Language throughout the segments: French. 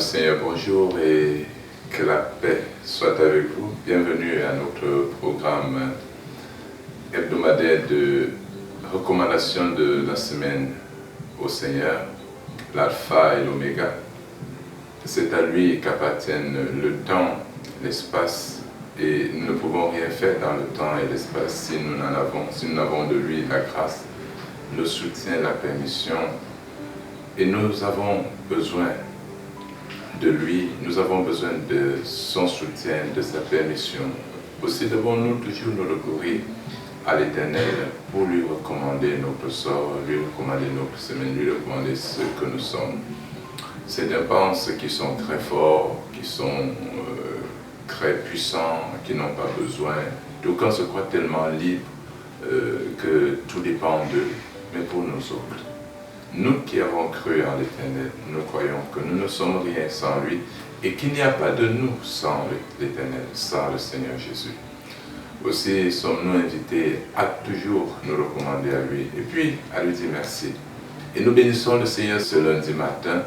Seigneur, bonjour et que la paix soit avec vous. Bienvenue à notre programme hebdomadaire de recommandation de la semaine au Seigneur, l'alpha et l'oméga. C'est à lui qu'appartiennent le temps, l'espace, et nous ne pouvons rien faire dans le temps et l'espace si nous n'avons de lui la grâce, le soutien, la permission, et nous avons besoin de lui, nous avons besoin de son soutien, de sa permission. Aussi devons-nous toujours nous recourir à l'Éternel pour lui recommander notre sort, lui recommander notre semaine, lui recommander ce que nous sommes. Certains pensent qu'ils sont très forts, qui sont très puissants, qui n'ont pas besoin. D'aucuns se croient tellement libres que tout dépend d'eux. Mais pour nous autres, nous qui avons cru en l'Éternel, nous croyons que nous ne sommes rien sans lui et qu'il n'y a pas de nous sans l'Éternel, sans le Seigneur Jésus. Aussi sommes-nous invités à toujours nous recommander à lui et puis à lui dire merci. Et nous bénissons le Seigneur ce lundi matin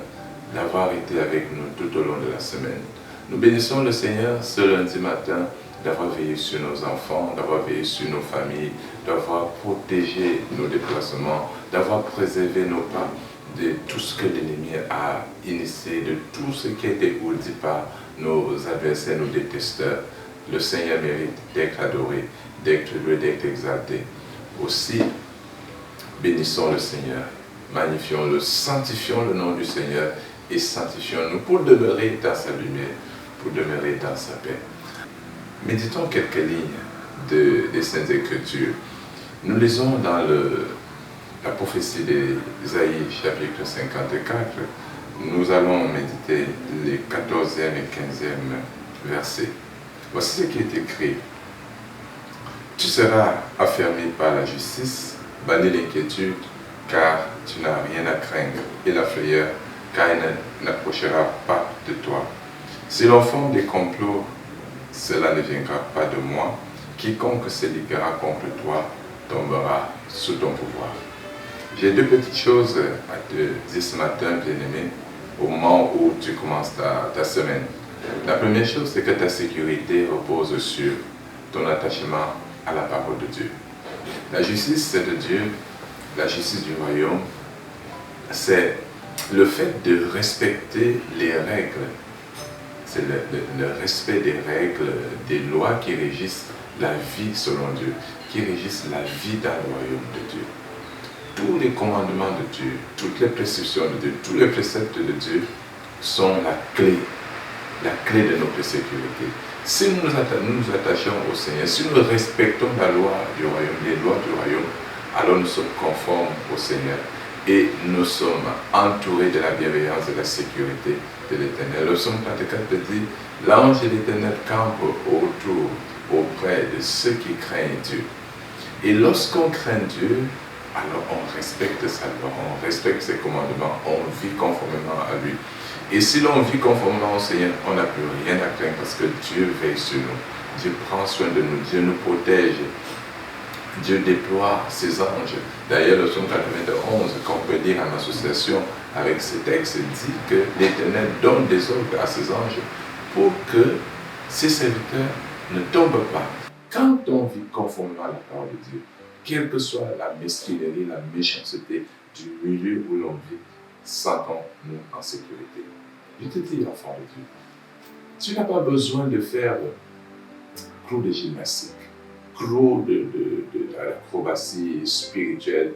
d'avoir été avec nous tout au long de la semaine. Nous bénissons le Seigneur ce lundi matin d'avoir veillé sur nos enfants, d'avoir veillé sur nos familles, d'avoir protégé nos déplacements, d'avoir préservé nos pas de tout ce que l'ennemi a initié, de tout ce qui a été ourdi par nos adversaires, nos détesteurs. Le Seigneur mérite d'être adoré, d'être loué, d'être exalté. Aussi, bénissons le Seigneur, magnifions-le, sanctifions le nom du Seigneur et sanctifions-nous pour demeurer dans sa lumière, pour demeurer dans sa paix. Méditons quelques lignes des Saintes Écritures. Nous lisons dans la prophétie d'Ésaïe, chapitre 54. Nous allons méditer les 14e et 15e versets. Voici ce qui est écrit. Tu seras affermi par la justice, banni l'inquiétude, car tu n'as rien à craindre, et la frayeur, car elle n'approchera pas de toi. Si l'on forme des complots, cela ne viendra pas de moi. Quiconque se liguera contre toi tombera sous ton pouvoir. J'ai deux petites choses à te dire ce matin, bien-aimé, au moment où tu commences ta semaine. La première chose, c'est que ta sécurité repose sur ton attachement à la parole de Dieu. La justice, c'est de Dieu. La justice du royaume, c'est le fait de respecter les règles. C'est le respect des règles, des lois qui régissent la vie selon Dieu, qui régissent la vie dans le royaume de Dieu. Tous les commandements de Dieu, toutes les prescriptions de Dieu, tous les préceptes de Dieu sont la clé de notre sécurité. Si nous nous attachons au Seigneur, si nous respectons la loi du royaume, les lois du royaume, alors nous sommes conformes au Seigneur et nous sommes entourés de la bienveillance et de la sécurité de l'Éternel. Le psaume 34 dit, l'ange de l'Éternel campe autour, auprès de ceux qui craignent Dieu. Et lorsqu'on craint Dieu, alors on respecte sa loi, on respecte ses commandements, on vit conformément à lui. Et si l'on vit conformément au Seigneur, on n'a plus rien à craindre parce que Dieu veille sur nous. Dieu prend soin de nous, Dieu nous protège. Dieu déploie ses anges. D'ailleurs, le psaume 91, qu'on peut lire en association avec ce texte, dit que l'Éternel donne des ordres à ses anges pour que ses serviteurs ne tombent pas. Quand on vit conformément à la parole de Dieu, quelle que soit la mesquinerie, la méchanceté du milieu où l'on vit, sentons-nous en sécurité. Je te dis, enfant de Dieu, tu n'as pas besoin de faire cours de gymnastique, cours de l'acrobatie spirituelle,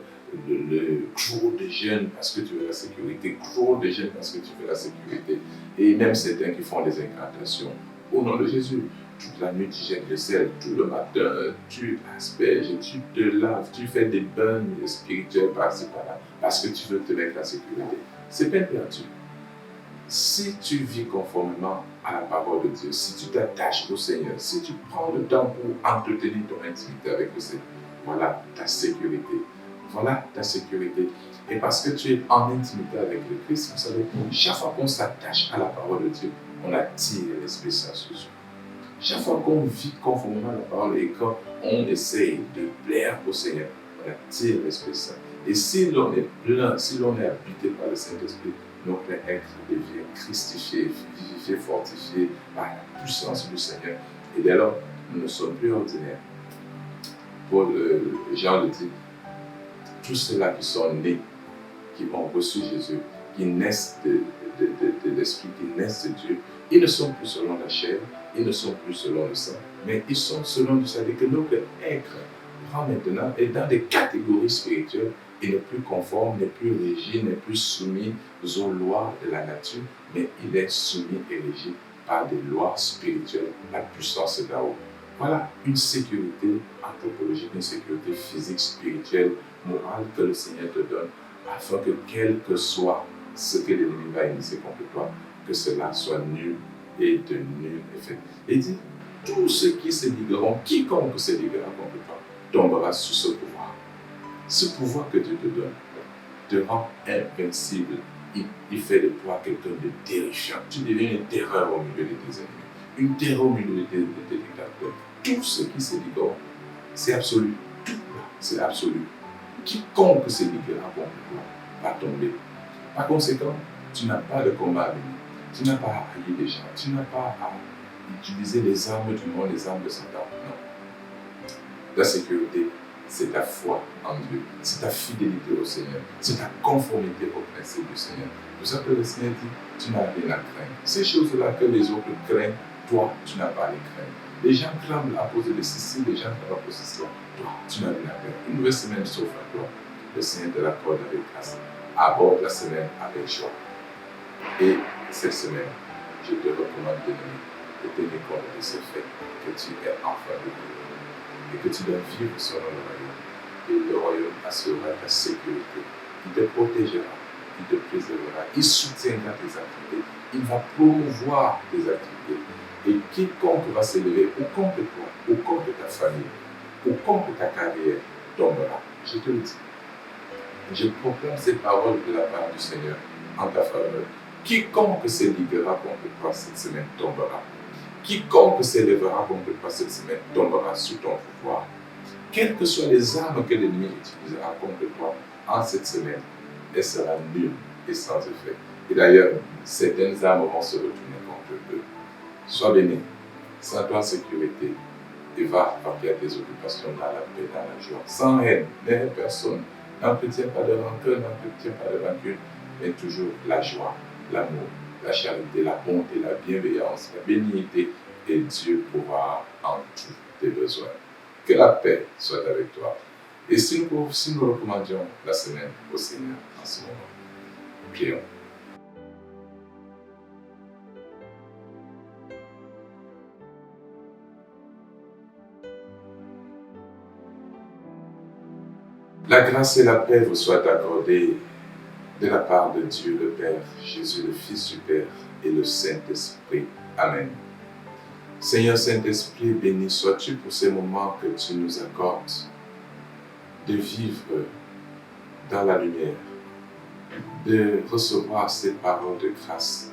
le cours de jeûne parce que tu veux la sécurité, cours de jeûne parce que tu veux la sécurité, et même certains qui font des incantations. Au nom de Jésus, toute la nuit tu jettes le sel, tout le matin tu asperges, tu te laves, tu fais des bains spirituels par-ci par-là, parce que tu veux te mettre la sécurité. C'est peine perdue. Si tu vis conformément à la parole de Dieu, si tu t'attaches au Seigneur, si tu prends le temps pour entretenir ton intimité avec le Seigneur, voilà ta sécurité. Voilà ta sécurité. Et parce que tu es en intimité avec le Christ, vous savez, chaque fois qu'on s'attache à la parole de Dieu, on attire l'Esprit Saint sur soi. Chaque fois qu'on vit conformément à la parole et quand on essaye de plaire au Seigneur, on attire l'Esprit Saint. Et si l'on est plein, si l'on est habité par le Saint-Esprit, notre être devient christifié, vivifié, fortifié par la puissance du Seigneur. Et dès lors, nous ne sommes plus ordinaires. Jean le dit, tous ceux-là qui sont nés, qui ont reçu Jésus, qui naissent de l'Esprit, qui naissent de Dieu, ils ne sont plus selon la chair, ils ne sont plus selon le sang, mais ils sont selon le sang. Que notre être prend maintenant est dans des catégories spirituelles et n'est plus conforme, n'est plus régi, n'est plus soumis aux lois de la nature, mais il est soumis et régi par des lois spirituelles, la puissance d'en haut. Voilà une sécurité anthropologique, une sécurité physique, spirituelle, morale que le Seigneur te donne, afin que quel que soit ce que l'ennemi va initier contre toi, que cela soit nul et de nul effet. Et il dit, tous ceux qui se ligueront, quiconque se liguera contre toi, tombera sous ce pouvoir. Ce pouvoir que Dieu te donne te rend invincible. Il fait de toi quelqu'un de terrifiant. Tu deviens une terreur au milieu de tes ennemis, une terreur au milieu de tes dictateurs. Tout ce qui se ligueront, c'est absolu. Tout là, c'est absolu. Quiconque se liguera contre toi va tomber. Par conséquent, tu n'as pas de combat à mener. Tu n'as pas à haïr les gens. Tu n'as pas à utiliser les armes du monde, les armes de Satan. Non. La sécurité, c'est ta foi en Dieu. C'est ta fidélité au Seigneur. C'est ta conformité au principe du Seigneur. C'est pour ça que le Seigneur dit, tu n'as rien à craindre. Ces choses-là que les autres craignent, toi, tu n'as pas à les craindre. Les gens craignent à cause de ceci, les gens craignent à cause de cela. Toi, tu n'as rien à craindre. Une nouvelle semaine s'offre à toi. Le Seigneur te l'accorde avec grâce. Aborde la semaine avec joie. Et cette semaine, je te recommande de tenir compte de ce fait que tu es enfant de Dieu et que tu dois vivre selon le royaume. Et le royaume assurera ta sécurité. Il te protégera, il te préservera, il soutiendra tes activités, il va promouvoir tes activités. Et quiconque va s'élever au compte de toi, au compte de ta famille, au compte de ta carrière, tombera. Je te le dis. Je proclame ces paroles de la part du Seigneur en ta faveur. Quiconque se liguera contre toi cette semaine tombera. Quiconque s'élèvera contre toi cette semaine tombera sous ton pouvoir. Quelles que soient les armes que l'ennemi utilisera contre toi en cette semaine, elle sera nulle et sans effet. Et d'ailleurs, certaines armes vont se retourner contre eux. Sois béni, sens-toi en sécurité et va partir à tes occupations dans la paix, dans la joie, sans haine, n'aime personne. N'entretiens pas de rancœur, n'entretiens pas de rancune, mais toujours la joie, l'amour, la charité, la bonté, la bienveillance, la bénignité, et Dieu pourra en tous tes besoins. Que la paix soit avec toi. Et si nous recommandions la semaine au Seigneur en ce moment, prions. La grâce et la paix vous soient accordées de la part de Dieu le Père, Jésus le Fils du Père et le Saint-Esprit. Amen. Seigneur Saint-Esprit, béni sois-tu pour ces moments que tu nous accordes de vivre dans la lumière, de recevoir ces paroles de grâce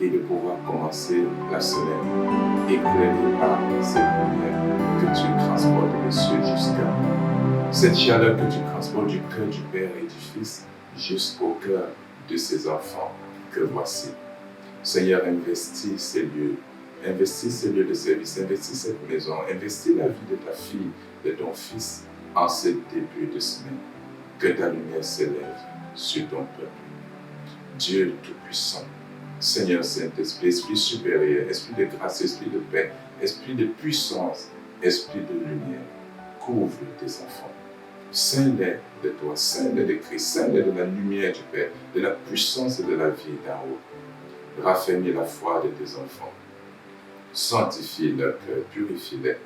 et de pouvoir commencer la semaine éclairée par cette lumière que tu transportes des cieux jusqu'à cette chaleur que tu transportes du cœur du Père et du Fils jusqu'au cœur de ses enfants que voici. Seigneur, investis ces lieux de service, investis cette maison, investis la vie de ta fille, de ton fils en ce début de semaine. Que ta lumière s'élève sur ton peuple. Dieu Tout-Puissant, Seigneur Saint-Esprit, Esprit supérieur, Esprit de grâce, Esprit de paix, Esprit de puissance, Esprit de lumière, couvre tes enfants. Ceins-les de toi, ceins-les de Christ, ceins-les de la lumière du Père, de la puissance et de la vie d'en haut. Raffermis la foi de tes enfants. Sanctifie leur cœur, purifie-les.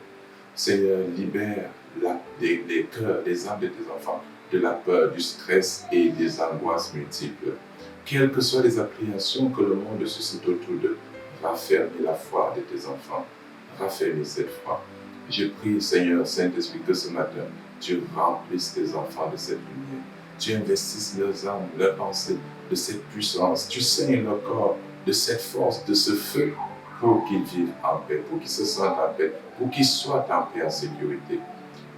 Seigneur, libère les cœurs, les âmes de tes enfants de la peur, du stress et des angoisses multiples. Quelles que soient les appréhensions que le monde suscite autour d'eux, raffermis la foi de tes enfants. Raffermis cette foi. Je prie, Seigneur Saint-Esprit, que ce matin, tu remplisses tes enfants de cette lumière. Tu investisses leurs âmes, leurs pensées de cette puissance. Tu saignes leur corps de cette force, de ce feu, pour qu'ils vivent en paix, pour qu'ils se sentent en paix, pour qu'ils soient en paix, en sécurité.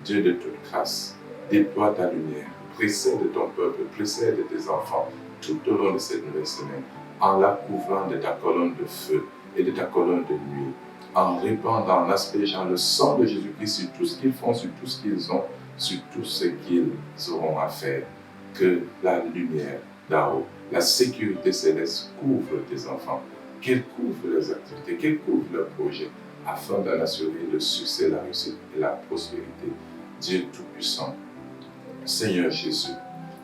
Dieu de toute grâce, déploie ta lumière, précède ton peuple, précède tes enfants, tout au long de cette nouvelle semaine, en la couvrant de ta colonne de feu et de ta colonne de nuit, en répandant, en aspergeant le sang de Jésus-Christ sur tout ce qu'ils font, sur tout ce qu'ils ont, sur tout ce qu'ils auront à faire. Que la lumière d'en haut, la sécurité céleste couvre tes enfants, qu'elle couvre leurs activités, qu'elle couvre leurs projets, afin d'en assurer le succès, la réussite et la prospérité. Dieu Tout-Puissant, Seigneur Jésus,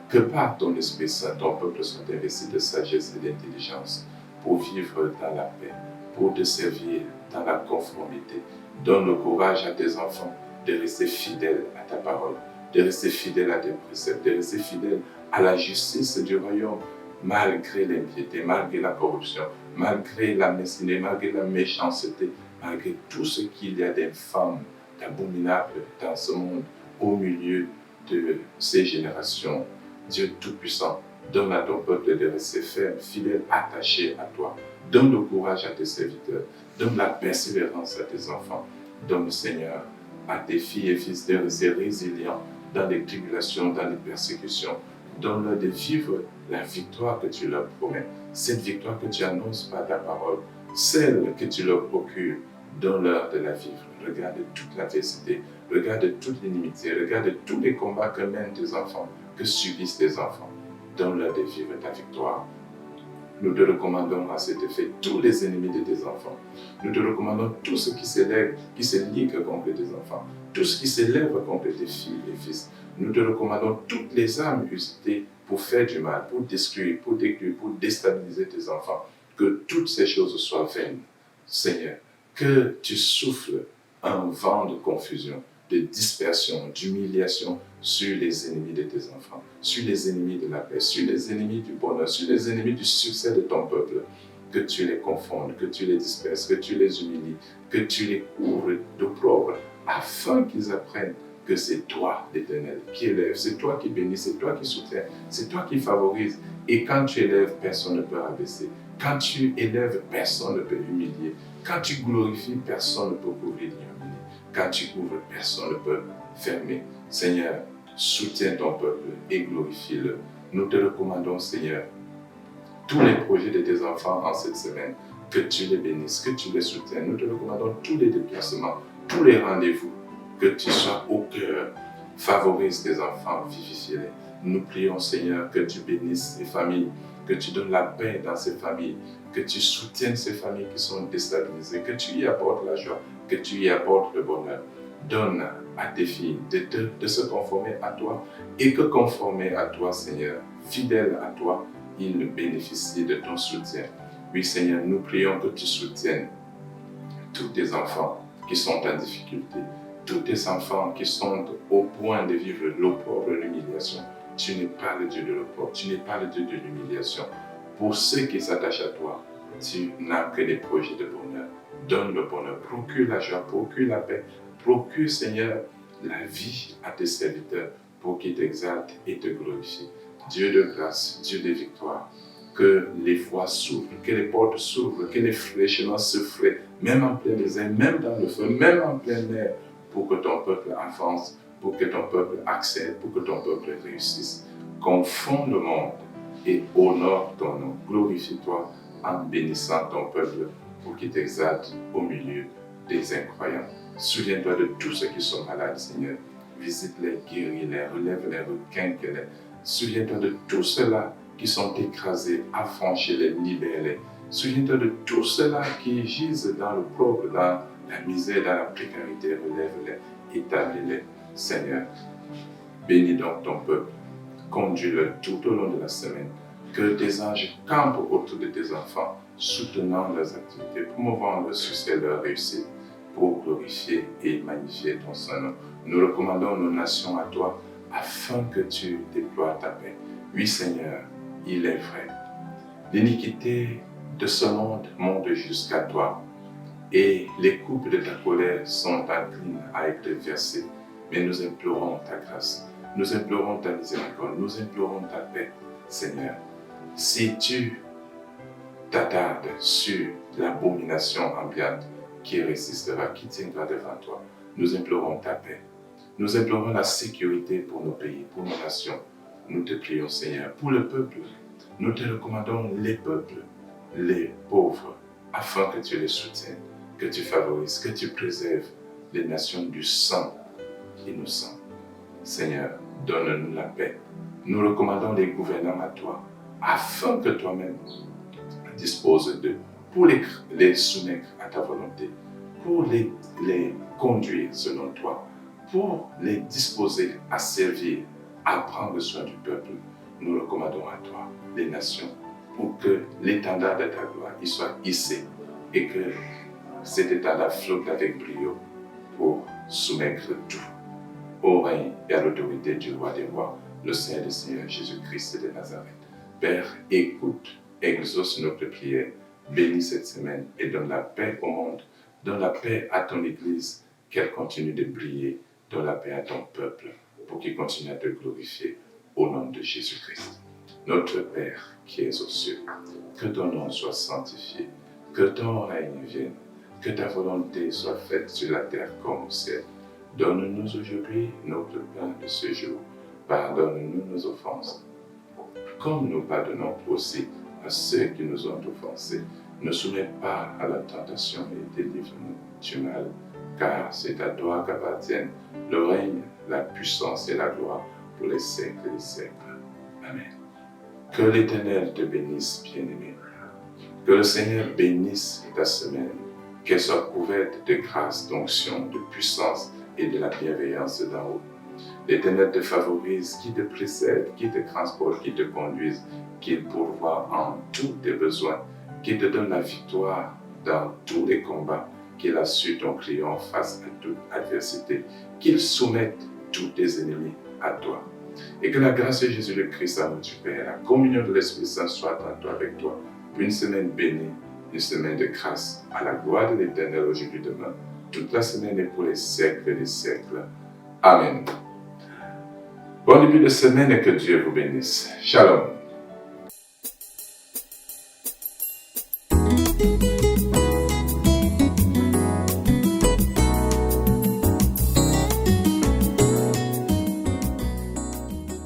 que par ton Esprit Saint, ton peuple soit investi de sagesse et d'intelligence pour vivre dans la paix, pour te servir dans la conformité. Donne le courage à tes enfants de rester fidèles à ta parole, de rester fidèles à tes préceptes, de rester fidèles à la justice du royaume, malgré l'impiété, malgré la corruption, malgré la mesquinerie, malgré la méchanceté, malgré tout ce qu'il y a d'infâme, d'abominable dans ce monde, au milieu de ces générations. Dieu Tout-Puissant, donne à ton peuple de rester ferme, fidèle, attaché à toi. Donne le courage à tes serviteurs. Donne la persévérance à tes enfants. Donne, Seigneur, à tes filles et fils de rester résilients dans les tribulations, dans les persécutions. Donne-leur de vivre la victoire que tu leur promets. Cette victoire que tu annonces par ta parole, celle que tu leur procures, donne-leur de la vivre. Regarde toute l'adversité, regarde toute l'inimité, regarde tous les combats que mènent tes enfants, que subissent tes enfants. Donne-leur de vivre ta victoire. Nous te recommandons à cet effet tous les ennemis de tes enfants. Nous te recommandons tout ce qui s'élève, qui se ligue contre tes enfants, tout ce qui s'élève contre tes filles et fils. Nous te recommandons toutes les armes usées pour faire du mal, pour détruire, pour déstabiliser tes enfants. Que toutes ces choses soient vaines, Seigneur. Que tu souffles un vent de confusion, de dispersion, d'humiliation sur les ennemis de tes enfants, sur les ennemis de la paix, sur les ennemis du bonheur, sur les ennemis du succès de ton peuple. Que tu les confondes, que tu les disperses, que tu les humilies, que tu les couvres d'opprobre, afin qu'ils apprennent que c'est toi, l'Éternel, qui élève, c'est toi qui bénis, c'est toi qui soutiens, c'est toi qui favorise. Et quand tu élèves, personne ne peut rabaisser. Quand tu élèves, personne ne peut humilier. Quand tu glorifies, personne ne peut couvrir l'ignominie. Quand tu couvres, personne ne peut fermer. Seigneur, soutiens ton peuple et glorifie-le. Nous te recommandons, Seigneur, tous les projets de tes enfants en cette semaine, que tu les bénisses, que tu les soutiennes. Nous te recommandons tous les déplacements, tous les rendez-vous, que tu sois au cœur. Favorise tes enfants, vivifie-les. Nous prions, Seigneur, que tu bénisses ces familles, que tu donnes la paix dans ces familles, que tu soutiennes ces familles qui sont déstabilisées, que tu y apportes la joie, que tu y apportes le bonheur. Donne à tes filles de se conformer à toi et que conformés à toi, Seigneur, fidèles à toi, ils bénéficient de ton soutien. Oui, Seigneur, nous prions que tu soutiennes tous tes enfants qui sont en difficulté, tous tes enfants qui sont au point de vivre l'opprobre et l'humiliation. Tu n'es pas le Dieu de l'opprobre, tu n'es pas le Dieu de l'humiliation. Pour ceux qui s'attachent à toi, tu n'as que des projets de bonheur. Donne le bonheur, procure la joie, procure la paix, procure, Seigneur, la vie à tes serviteurs pour qu'ils t'exaltent et te glorifient. Dieu de grâce, Dieu de victoire, que les voies s'ouvrent, que les portes s'ouvrent, que les chemins se fraient, même en plein désert, même dans le feu, même en pleine mer, pour que ton peuple avance, pour que ton peuple accède, pour que ton peuple réussisse. Confonds le monde et honore ton nom. Glorifie-toi en bénissant ton peuple pour qu'il t'exalte au milieu des incroyants. Souviens-toi de tous ceux qui sont malades, Seigneur. Visite-les, guéris-les, relève-les, requinque-les. Souviens-toi de tous ceux-là qui sont écrasés, affranchis-les, libère-les. Souviens-toi de tous ceux-là qui gisent dans le pauvre, dans la misère, dans la précarité. Relève-les, établis-les, Seigneur. Bénis donc ton peuple. Conduis-le tout au long de la semaine. Que tes anges campent autour de tes enfants, soutenant leurs activités, promouvant leur succès, leur réussite, pour glorifier et magnifier ton Saint-Nom. Nous recommandons nos nations à toi, afin que tu déploies ta paix. Oui, Seigneur, il est vrai. L'iniquité de ce monde monte jusqu'à toi, et les coupes de ta colère sont inclines à être versées. Mais nous implorons ta grâce, nous implorons ta miséricorde, nous implorons ta paix, Seigneur. Si tu t'attardes sur l'abomination ambiante qui résistera, qui tiendra devant toi, nous implorons ta paix. Nous implorons la sécurité pour nos pays, pour nos nations. Nous te prions, Seigneur, pour le peuple Nous te recommandons les peuples, les pauvres, afin que tu les soutiennes, que tu favorises, que tu préserves les nations du sang innocent. Seigneur, donne-nous la paix. Nous recommandons les gouvernants à toi, afin que toi-même disposes d'eux, pour les soumettre à ta volonté, pour les conduire selon toi, pour les disposer à servir, à prendre soin du peuple. Nous recommandons à toi les nations, pour que l'étendard de ta gloire y soit hissé et que cet étendard flotte avec brio pour soumettre tout au règne et à l'autorité du roi des rois, le Seigneur des Seigneurs, Jésus-Christ de Nazareth. Père, écoute, exauce notre prière, bénis cette semaine et donne la paix au monde, donne la paix à ton Église, qu'elle continue de briller, donne la paix à ton peuple, pour qu'il continue à te glorifier au nom de Jésus-Christ. Notre Père qui es aux cieux, que ton nom soit sanctifié, que ton règne vienne, que ta volonté soit faite sur la terre comme au ciel. Donne-nous aujourd'hui notre pain de ce jour. Pardonne-nous nos offenses, comme nous pardonnons aussi à ceux qui nous ont offensés. Ne soumets pas à la tentation et délivre-nous du mal, car c'est à toi qu'appartiennent le règne, la puissance et la gloire pour les siècles des siècles. Amen. Que l'Éternel te bénisse, bien-aimé. Que le Seigneur bénisse ta semaine, qu'elle soit couverte de grâce, d'onction, de puissance et de la bienveillance d'en haut. L'Éternel te favorise, qui te précède, qui te transporte, qui te conduise, qu'il pourvoit en tous tes besoins, qu'il te donne la victoire dans tous les combats, qu'il assure ton triomphe face à toute adversité, qu'il soumette tous tes ennemis à toi. Et que la grâce de Jésus le Christ, amour du Père, la communion de l'Esprit Saint soit en toi avec toi. Une semaine bénie, une semaine de grâce, à la gloire de l'Éternel aujourd'hui demain, toute la semaine et pour les siècles des siècles. Amen. Bon début de semaine et que Dieu vous bénisse. Shalom.